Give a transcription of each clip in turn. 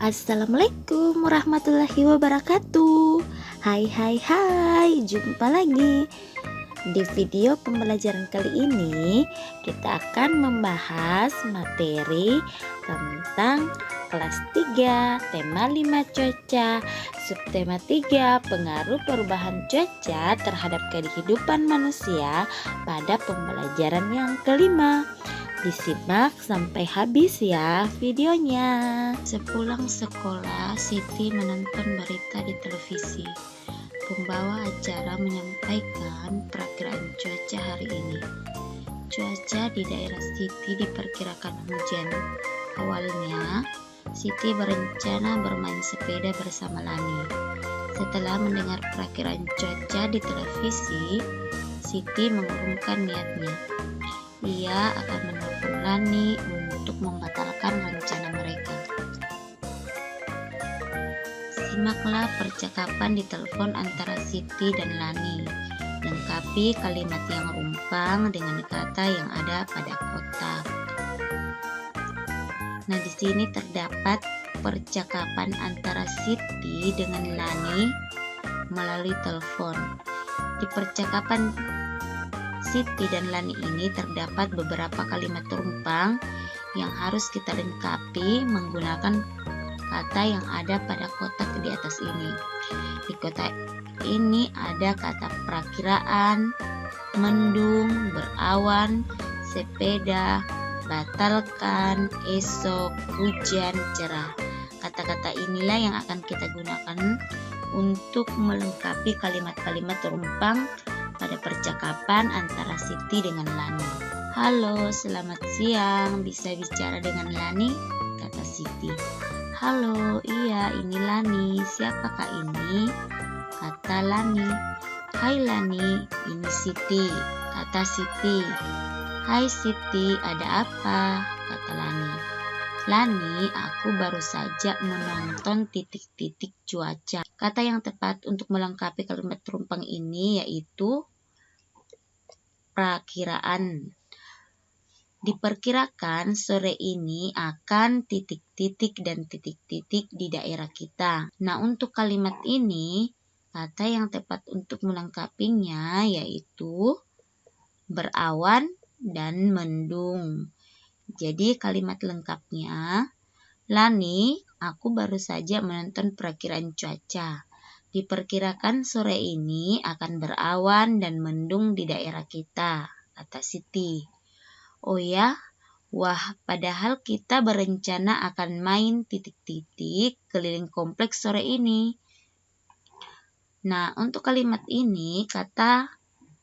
Assalamualaikum warahmatullahi wabarakatuh. Hai, jumpa lagi. Di video pembelajaran kali ini kita akan membahas materi tentang kelas 3, tema 5 cuaca, subtema 3, pengaruh perubahan cuaca terhadap kehidupan manusia pada pembelajaran yang kelima. Disimak sampai habis ya videonya. Sepulang sekolah, Siti menonton berita di televisi. Pembawa acara menyampaikan perakiraan cuaca hari ini. Cuaca di daerah Siti diperkirakan hujan. Awalnya, Siti berencana bermain sepeda bersama Lani. Setelah mendengar perakiraan cuaca di televisi, Siti mengurungkan niatnya. Ia akan menelpon Lani untuk membatalkan rencana mereka. Simaklah percakapan di telepon antara Siti dan Lani. Lengkapi kalimat yang rumpang dengan kata yang ada pada kotak. Nah, di sini terdapat percakapan antara Siti dengan Lani melalui telepon. Di percakapan Siti dan Lani ini terdapat beberapa kalimat rumpang yang harus kita lengkapi menggunakan kata yang ada pada kotak di atas ini. Di kotak ini ada kata perakiraan, mendung, berawan, sepeda, batalkan, esok, hujan, cerah. Kata-kata inilah yang akan kita gunakan untuk melengkapi kalimat-kalimat rumpang pada percakapan antara Siti dengan Lani. Halo, selamat siang. Bisa bicara dengan Lani? Kata Siti. Halo, iya ini Lani. Siapakah ini? Kata Lani. Hai Lani, ini Siti. Kata Siti. Hai Siti, ada apa? Kata Lani. Lani, aku baru saja menonton titik-titik cuaca. Kata yang tepat untuk melengkapi kalimat rumpang ini yaitu perakiraan. Diperkirakan sore ini akan titik-titik dan titik-titik di daerah kita. Nah, untuk kalimat ini, kata yang tepat untuk melengkapinya yaitu berawan dan mendung. Jadi kalimat lengkapnya, Lani, aku baru saja menonton perakiraan cuaca. Diperkirakan sore ini akan berawan dan mendung di daerah kita, kata Siti. Oh ya? Wah, padahal kita berencana akan main titik-titik keliling kompleks sore ini. Nah, untuk kalimat ini, kata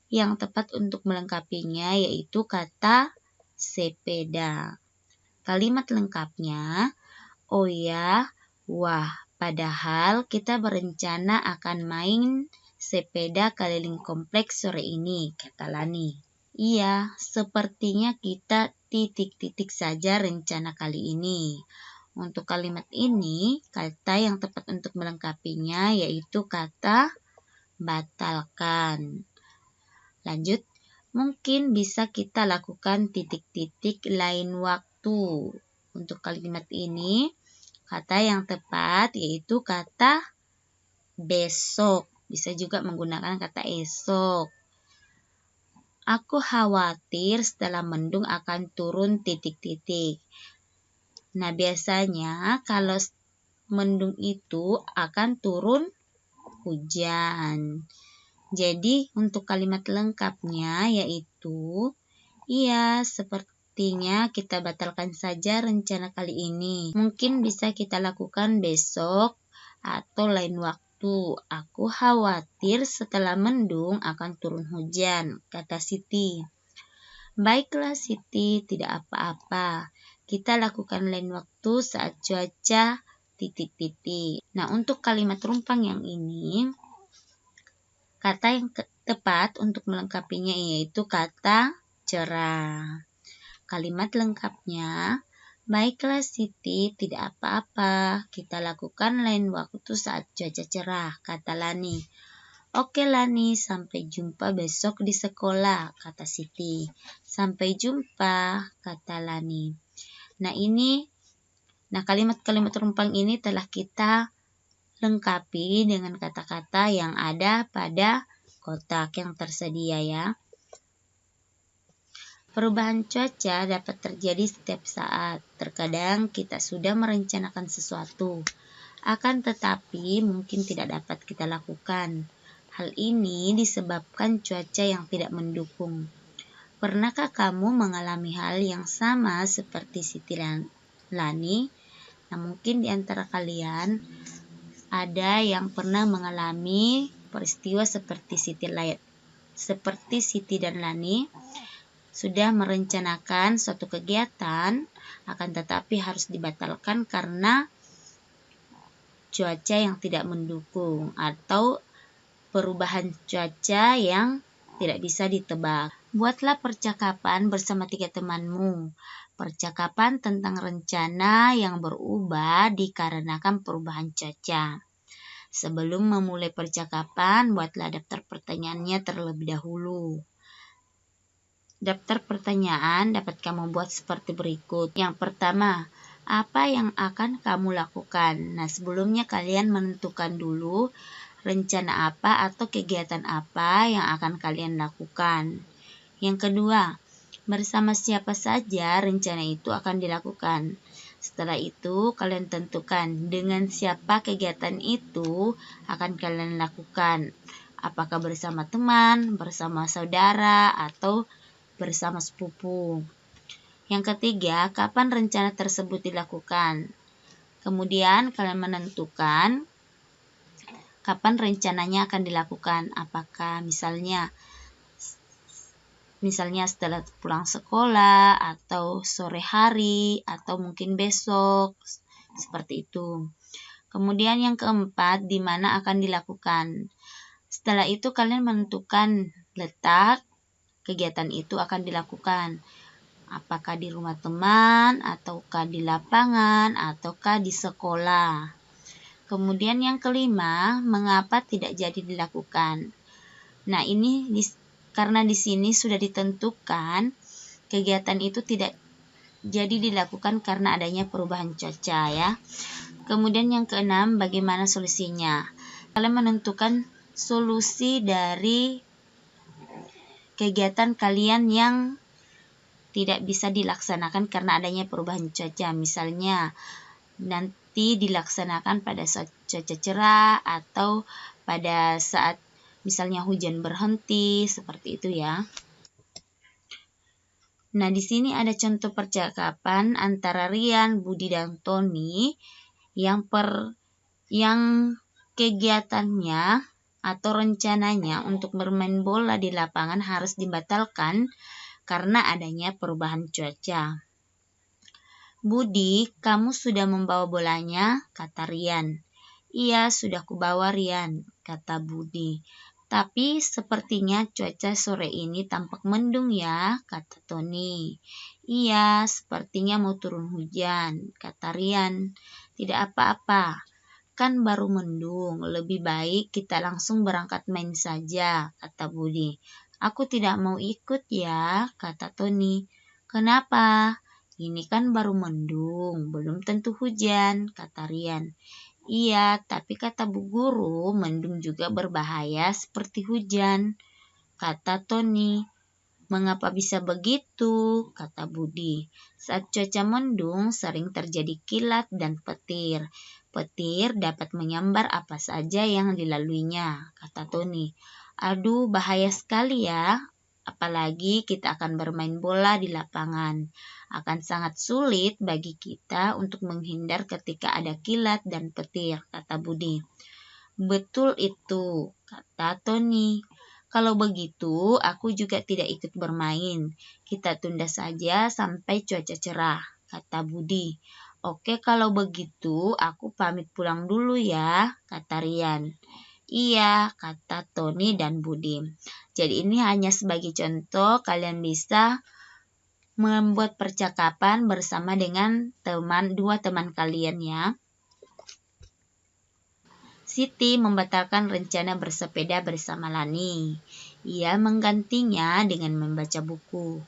yang tepat untuk melengkapinya yaitu kata sepeda. Kalimat lengkapnya, oh ya, wah, padahal kita berencana akan main sepeda keliling kompleks sore ini, kata Lani. Iya, sepertinya kita titik-titik saja rencana kali ini. Untuk kalimat ini, kata yang tepat untuk melengkapinya yaitu kata batalkan. Lanjut, mungkin bisa kita lakukan titik-titik lain waktu. Untuk kalimat ini, kata yang tepat yaitu kata besok. Bisa juga menggunakan kata esok. Aku khawatir setelah mendung akan turun titik-titik. Nah, biasanya kalau mendung itu akan turun hujan. Jadi untuk kalimat lengkapnya yaitu, iya, sepertinya kita batalkan saja rencana kali ini. Mungkin bisa kita lakukan besok atau lain waktu. Aku khawatir setelah mendung akan turun hujan, kata Siti. Baiklah Siti, tidak apa-apa. Kita lakukan lain waktu saat cuaca titik-titik. Nah, untuk kalimat rumpang yang ini, kata yang tepat untuk melengkapinya yaitu kata cerah. Kalimat lengkapnya, baiklah Siti, tidak apa-apa. Kita lakukan lain waktu saat cuaca cerah, kata Lani. Oke Lani, sampai jumpa besok di sekolah, kata Siti. Sampai jumpa, kata Lani. Nah, ini Nah, kalimat-kalimat rumpang ini telah kita lengkapi dengan kata-kata yang ada pada kotak yang tersedia ya. Perubahan cuaca dapat terjadi setiap saat. Terkadang kita sudah merencanakan sesuatu, akan tetapi mungkin tidak dapat kita lakukan. Hal ini disebabkan cuaca yang tidak mendukung. Pernahkah kamu mengalami hal yang sama seperti Siti dan Lani? Nah, mungkin di antara kalian ada yang pernah mengalami peristiwa seperti Siti dan Lani sudah merencanakan suatu kegiatan, akan tetapi harus dibatalkan karena cuaca yang tidak mendukung atau perubahan cuaca yang tidak bisa ditebak. Buatlah percakapan bersama 3 temanmu. Percakapan tentang rencana yang berubah dikarenakan perubahan cuaca. Sebelum memulai percakapan, buatlah daftar pertanyaannya terlebih dahulu. Daftar pertanyaan dapat kamu buat seperti berikut. Yang pertama, apa yang akan kamu lakukan? Nah, sebelumnya kalian menentukan dulu rencana apa atau kegiatan apa yang akan kalian lakukan. Yang kedua, bersama siapa saja rencana itu akan dilakukan. Setelah itu, kalian tentukan dengan siapa kegiatan itu akan kalian lakukan. Apakah bersama teman, bersama saudara, atau bersama sepupu. Yang ketiga, kapan rencana tersebut dilakukan. Kemudian kalian menentukan kapan rencananya akan dilakukan. Apakah misalnya setelah pulang sekolah, atau sore hari, atau mungkin besok, seperti itu. Kemudian yang keempat, di mana akan dilakukan. Setelah itu kalian menentukan letak kegiatan itu akan dilakukan. Apakah di rumah teman, ataukah di lapangan, ataukah di sekolah. Kemudian yang kelima, mengapa tidak jadi dilakukan. Nah, ini karena di sini sudah ditentukan kegiatan itu tidak jadi dilakukan karena adanya perubahan cuaca ya. Kemudian yang keenam, bagaimana solusinya. Kalian menentukan solusi dari kegiatan kalian yang tidak bisa dilaksanakan karena adanya perubahan cuaca. Misalnya nanti dilaksanakan pada saat cuaca cerah atau pada saat misalnya hujan berhenti, seperti itu ya. Nah, di sini ada contoh percakapan antara Rian, Budi, dan Tony yang kegiatannya atau rencananya untuk bermain bola di lapangan harus dibatalkan karena adanya perubahan cuaca. Budi, kamu sudah membawa bolanya? Kata Rian. Iya, sudah kubawa Rian, kata Budi. Tapi sepertinya cuaca sore ini tampak mendung ya, kata Tony. Iya, sepertinya mau turun hujan, kata Rian. Tidak apa-apa, kan baru mendung, lebih baik kita langsung berangkat main saja, kata Budi. Aku tidak mau ikut ya, kata Tony. Kenapa? Ini kan baru mendung, belum tentu hujan, kata Rian. Iya, tapi kata Bu Guru, mendung juga berbahaya seperti hujan, kata Tony. Mengapa bisa begitu? Kata Budi. Saat cuaca mendung sering terjadi kilat dan petir. Petir dapat menyambar apa saja yang dilaluinya, kata Tony. Aduh, bahaya sekali ya. Apalagi kita akan bermain bola di lapangan. Akan sangat sulit bagi kita untuk menghindar ketika ada kilat dan petir, kata Budi. Betul itu, kata Tony. Kalau begitu, aku juga tidak ikut bermain. Kita tunda saja sampai cuaca cerah, kata Budi. Oke, kalau begitu, aku pamit pulang dulu ya, kata Rian. Iya, kata Tony dan Budi. Jadi ini hanya sebagai contoh, kalian bisa membuat percakapan bersama dengan dua teman kalian ya. Siti membatalkan rencana bersepeda bersama Lani. Ia menggantinya dengan membaca buku.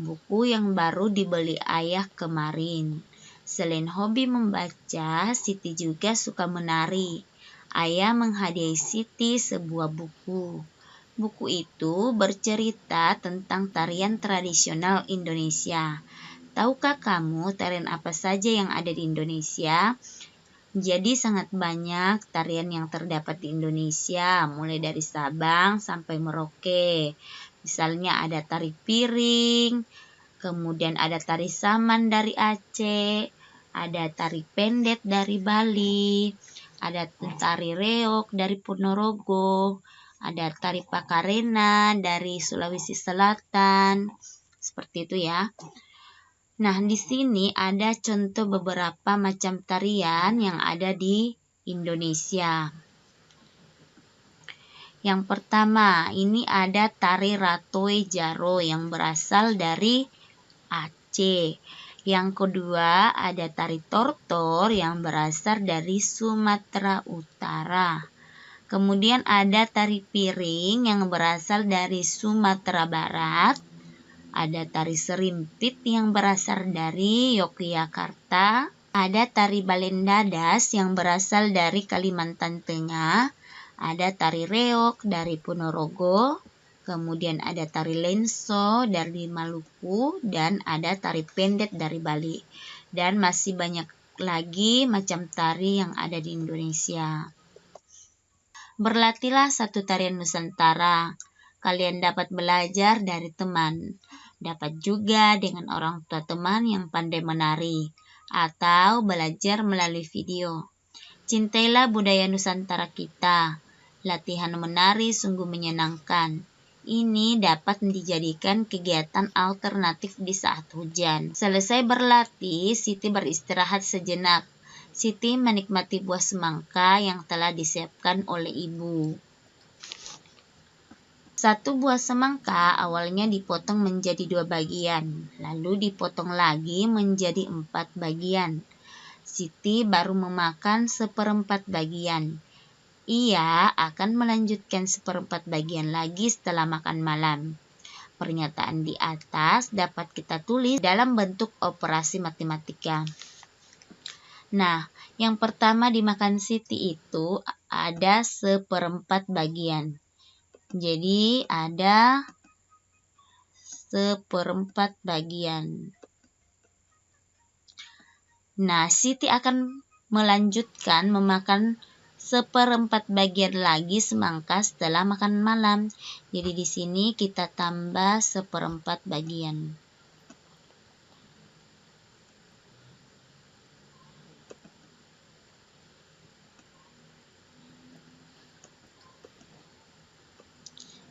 Buku yang baru dibeli ayah kemarin. Selain hobi membaca, Siti juga suka menari. Ayah menghadiahi Siti sebuah buku. Buku itu bercerita tentang tarian tradisional Indonesia. Tahukah kamu tarian apa saja yang ada di Indonesia? Jadi sangat banyak tarian yang terdapat di Indonesia, mulai dari Sabang sampai Merauke. Misalnya ada tari piring, kemudian ada tari saman dari Aceh, ada tari pendet dari Bali, ada tari reog dari Ponorogo, ada tari pakarena dari Sulawesi Selatan. Seperti itu ya. Nah, di sini ada contoh beberapa macam tarian yang ada di Indonesia. Yang pertama, ini ada tari Ratoe Jaro yang berasal dari Aceh. Yang kedua, ada tari Tortor yang berasal dari Sumatera Utara. Kemudian ada tari piring yang berasal dari Sumatera Barat. Ada tari serimpit yang berasal dari Yogyakarta. Ada tari balendadas yang berasal dari Kalimantan Tengah. Ada tari reog dari Ponorogo. Kemudian ada tari lenso dari Maluku. Dan ada tari pendet dari Bali. Dan masih banyak lagi macam tari yang ada di Indonesia. Berlatihlah satu tarian Nusantara. Kalian dapat belajar dari teman. Dapat juga dengan orang tua teman yang pandai menari. Atau belajar melalui video. Cintailah budaya Nusantara kita. Latihan menari sungguh menyenangkan. Ini dapat dijadikan kegiatan alternatif di saat hujan. Selesai berlatih, Siti beristirahat sejenak. Siti menikmati buah semangka yang telah disiapkan oleh ibu. Satu buah semangka awalnya dipotong menjadi 2 bagian, lalu dipotong lagi menjadi 4 bagian. Siti baru memakan 1/4 bagian. Ia akan melanjutkan 1/4 bagian lagi setelah makan malam. Pernyataan di atas dapat kita tulis dalam bentuk operasi matematika. Nah, yang pertama dimakan Siti itu ada 1/4 bagian. Jadi ada 1/4 bagian. Nah, Siti akan melanjutkan memakan 1/4 bagian lagi semangka setelah makan malam. Jadi di sini kita tambah 1/4 bagian.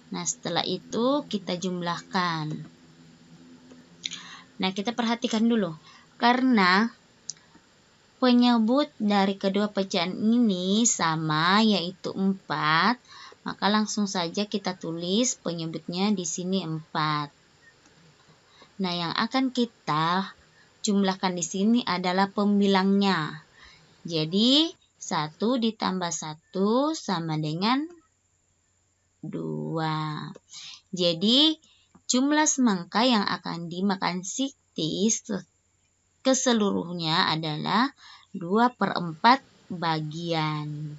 Nah, setelah itu kita jumlahkan. Nah, kita perhatikan dulu. Karena penyebut dari kedua pecahan ini sama, yaitu 4, maka langsung saja kita tulis penyebutnya di sini 4. Nah, yang akan kita jumlahkan di sini adalah pembilangnya. Jadi, 1 ditambah 1 sama dengan 2. Jadi, jumlah semangka yang akan dimakan Siti keseluruhnya adalah 2/4 bagian.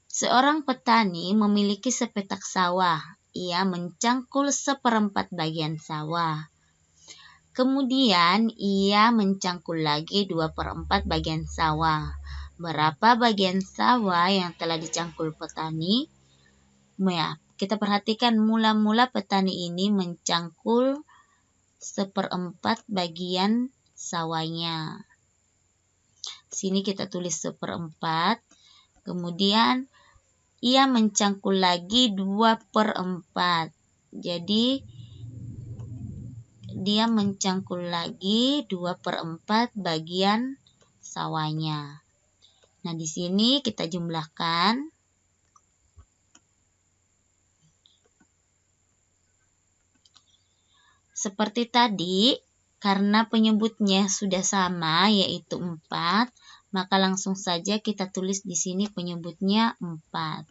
Seorang petani memiliki sepetak sawah. Ia mencangkul 1/4 bagian sawah. Kemudian ia mencangkul lagi 2/4 bagian sawah. Berapa bagian sawah yang telah dicangkul petani? Ya, kita perhatikan mula-mula petani ini mencangkul 1/4 bagian sawahnya. Sini kita tulis 1/4. Kemudian ia mencangkul lagi 2/4. Jadi dia mencangkul lagi 2/4 bagian sawahnya. Nah, di sini kita jumlahkan. Seperti tadi, karena penyebutnya sudah sama, yaitu 4, maka langsung saja kita tulis di sini penyebutnya 4.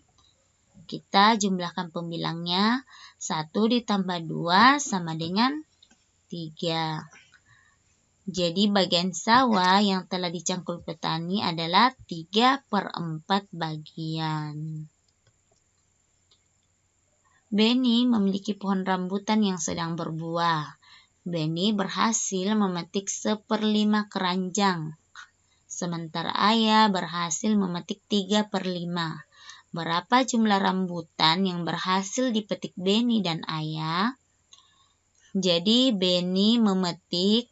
Kita jumlahkan pembilangnya. 1 ditambah 2 sama dengan 3. Jadi bagian sawah yang telah dicangkul petani adalah 3/4 bagian. Benny memiliki pohon rambutan yang sedang berbuah. Benny berhasil memetik 1/5 keranjang, sementara ayah berhasil memetik 3/5. Berapa jumlah rambutan yang berhasil dipetik Benny dan ayah? Jadi Benny memetik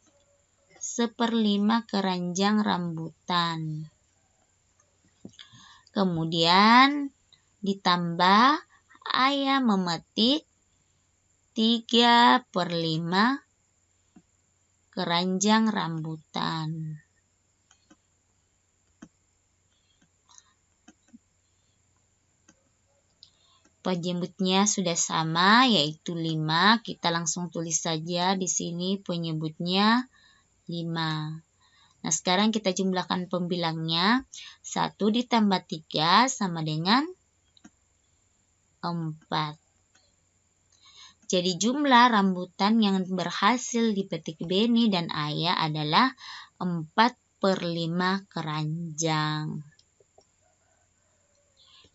1/5 keranjang rambutan. Kemudian ditambah ayah memetik 3/5 keranjang rambutan. Penyebutnya sudah sama, yaitu 5. Kita langsung tulis saja di sini penyebutnya 5. Nah, sekarang kita jumlahkan pembilangnya. 1 ditambah 3 sama dengan 4. Jadi jumlah rambutan yang berhasil dipetik Benny dan ayah adalah 4/5 keranjang.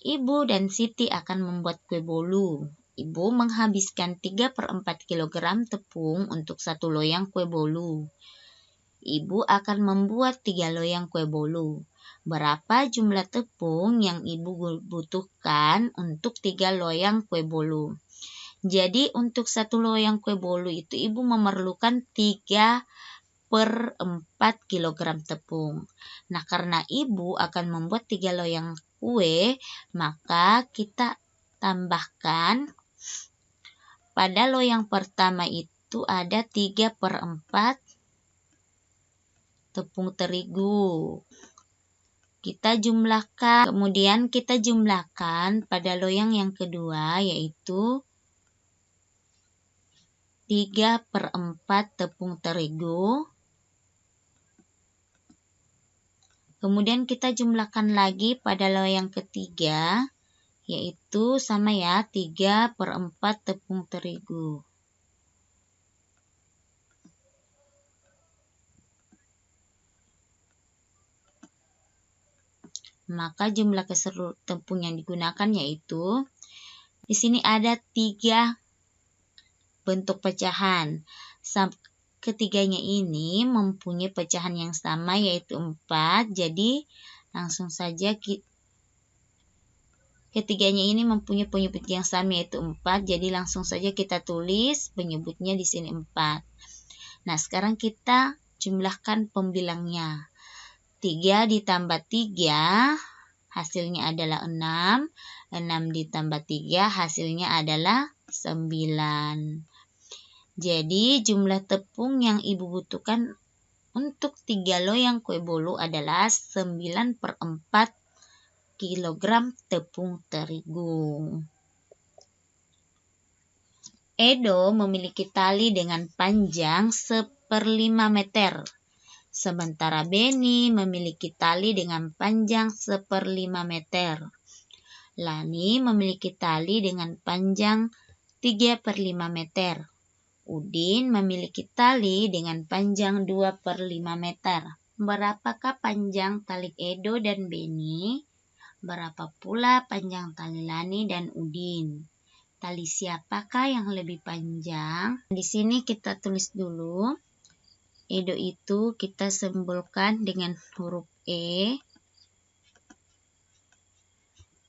Ibu dan Siti akan membuat kue bolu. Ibu menghabiskan 3/4 kg tepung untuk 1 loyang kue bolu. Ibu akan membuat 3 loyang kue bolu. Berapa jumlah tepung yang ibu butuhkan untuk 3 loyang kue bolu? Jadi untuk 1 loyang kue bolu itu ibu memerlukan 3/4 kg tepung. Nah, karena ibu akan membuat 3 loyang kue, maka kita tambahkan pada loyang pertama itu ada 3/4 tepung terigu. Kita jumlahkan, kemudian kita jumlahkan pada loyang yang kedua, yaitu 3/4 tepung terigu. Kemudian kita jumlahkan lagi pada loyang ketiga, yaitu sama ya, 3/4 tepung terigu. Maka jumlah keseluruhan tepung yang digunakan yaitu, di sini ada 3 bentuk pecahan. Ketiganya ini mempunyai pecahan yang sama yaitu 4. Jadi langsung saja ketiganya ini mempunyai penyebut yang sama yaitu 4. Jadi langsung saja kita tulis penyebutnya di sini 4. Nah, sekarang kita jumlahkan pembilangnya. 3 ditambah 3 hasilnya adalah 6. 6 ditambah 3 hasilnya adalah 9. Jadi jumlah tepung yang ibu butuhkan untuk 3 loyang kue bolu adalah 9/4 kg tepung terigu. Edo memiliki tali dengan panjang 1/5 meter. Sementara Benny memiliki tali dengan panjang 1/5 meter. Lani memiliki tali dengan panjang 3/5 meter. Udin memiliki tali dengan panjang 2/5 meter. Berapakah panjang tali Edo dan Benny? Berapa pula panjang tali Lani dan Udin? Tali siapakah yang lebih panjang? Di sini kita tulis dulu. Edo itu kita simbolkan dengan huruf E.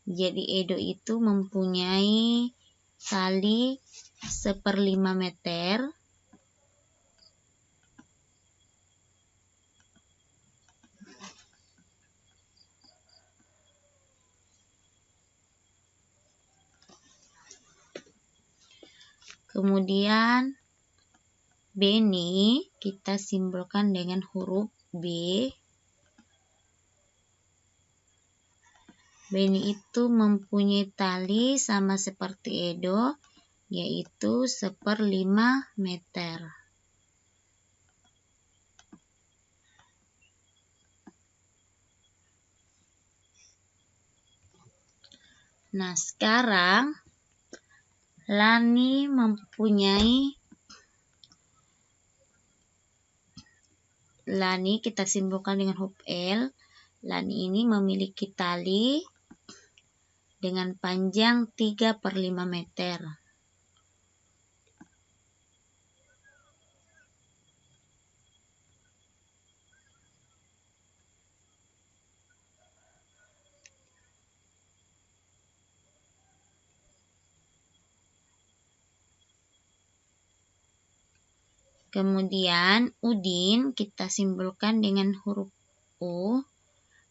Jadi Edo itu mempunyai tali 1/5 meter. Kemudian Benny kita simbolkan dengan huruf B. Benny itu mempunyai tali sama seperti Edo, yaitu 1/5 meter. Nah, sekarang Lani mempunyai Lani kita simpulkan dengan huruf L. Lani ini memiliki tali dengan panjang 3/5 meter. Kemudian Udin kita simpulkan dengan huruf U.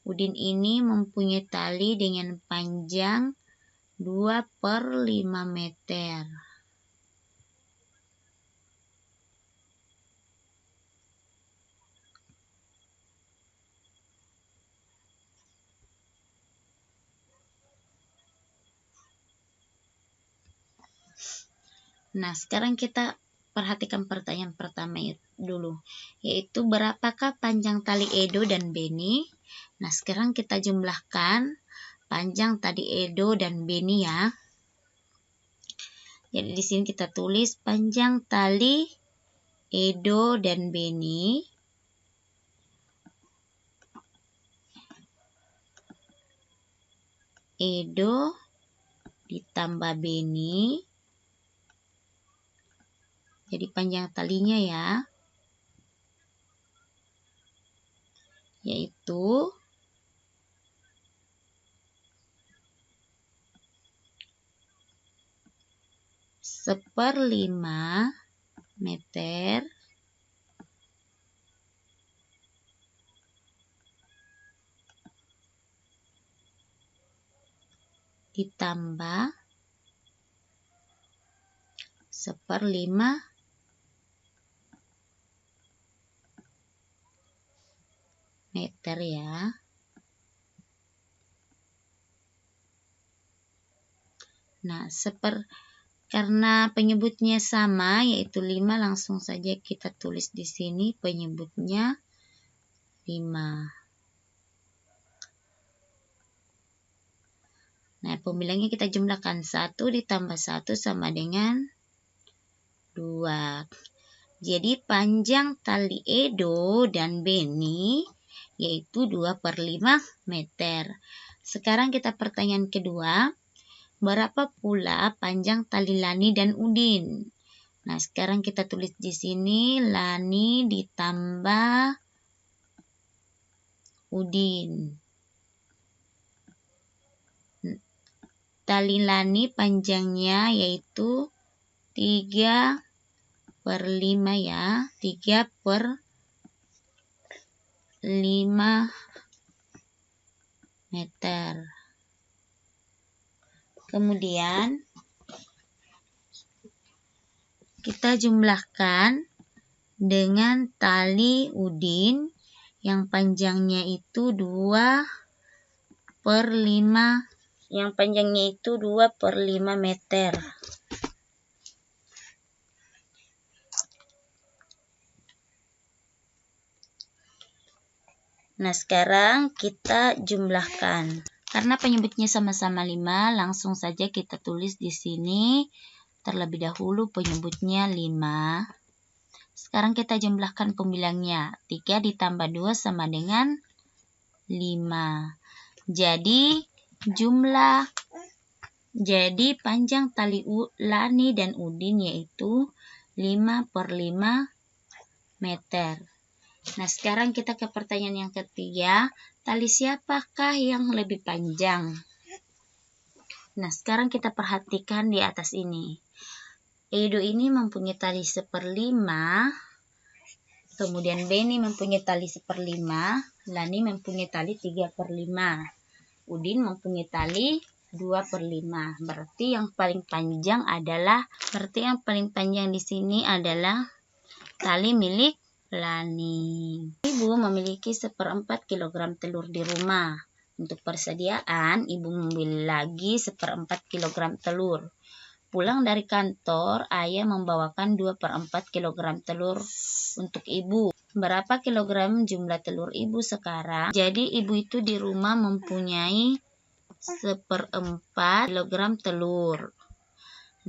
Udin ini mempunyai tali dengan panjang 2/5 meter. Nah, sekarang kita perhatikan pertanyaan pertama dulu, yaitu berapakah panjang tali Edo dan Beni? Nah, sekarang kita jumlahkan panjang tali Edo dan Beni ya. Jadi di sini kita tulis panjang tali Edo dan Beni Edo ditambah Beni. Jadi panjang talinya ya, yaitu 1/5 meter ditambah 1/5 meter ya. Nah, karena penyebutnya sama yaitu 5, langsung saja kita tulis di sini penyebutnya 5. Nah, pembilangnya kita jumlahkan 1 ditambah 1 sama dengan 2. Jadi panjang tali Edo dan Beni yaitu 2/5 meter. Sekarang kita pertanyaan kedua. Berapa pula panjang tali Lani dan Udin? Nah, sekarang kita tulis di sini Lani ditambah Udin. Tali Lani panjangnya yaitu 3/5 ya, 3/5 meter. Kemudian kita jumlahkan dengan tali Udin yang panjangnya itu 2/5 meter. Nah, sekarang kita jumlahkan. Karena penyebutnya sama-sama 5, langsung saja kita tulis di sini terlebih dahulu penyebutnya 5. Sekarang kita jumlahkan pembilangnya. 3 ditambah 2 sama dengan 5. Jadi panjang tali Lani dan Udin yaitu 5/5 meter. Nah, sekarang kita ke pertanyaan yang ketiga. Tali siapakah yang lebih panjang? Nah, sekarang kita perhatikan di atas ini. Edo ini mempunyai tali 1/5, kemudian Beni mempunyai tali 1/5, Lani mempunyai tali 3/5, Udin mempunyai tali 2/5. Berarti yang paling panjang di sini adalah tali milik Lani. Ibu memiliki 1/4 kg telur di rumah. Untuk persediaan, ibu membeli lagi 1/4 kg telur. Pulang dari kantor, ayah membawakan 2/4 kg telur untuk ibu. Berapa kilogram jumlah telur ibu sekarang? Jadi ibu itu di rumah mempunyai 1/4 kg telur.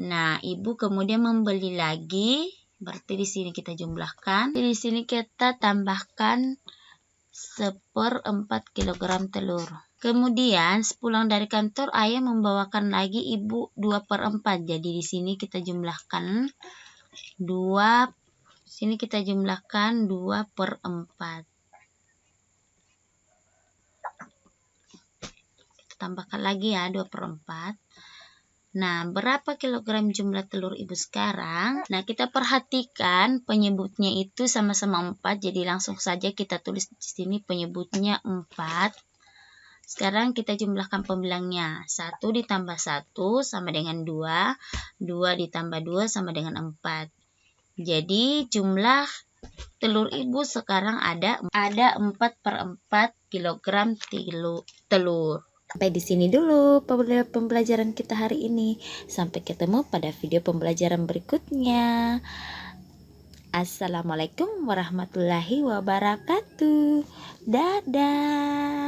Nah, ibu kemudian membeli lagi Berarti di sini kita jumlahkan. Di sini kita tambahkan 1/4 kg telur. Kemudian sepulang dari kantor ayah membawakan lagi ibu 2/4. Jadi di sini kita jumlahkan 2. Sini kita jumlahkan 2/4. Kita tambahkan lagi ya 2/4. Nah, berapa kilogram jumlah telur ibu sekarang? Nah, kita perhatikan penyebutnya itu sama-sama 4. Jadi langsung saja kita tulis di sini penyebutnya 4. Sekarang kita jumlahkan pembilangnya. 1 ditambah 1 sama dengan 2. 2 ditambah 2 sama dengan 4. Jadi jumlah telur ibu sekarang ada 4/4 kilogram telur. Sampai di sini dulu pembelajaran kita hari ini. Sampai ketemu pada video pembelajaran berikutnya. Assalamualaikum warahmatullahi wabarakatuh. Dadah.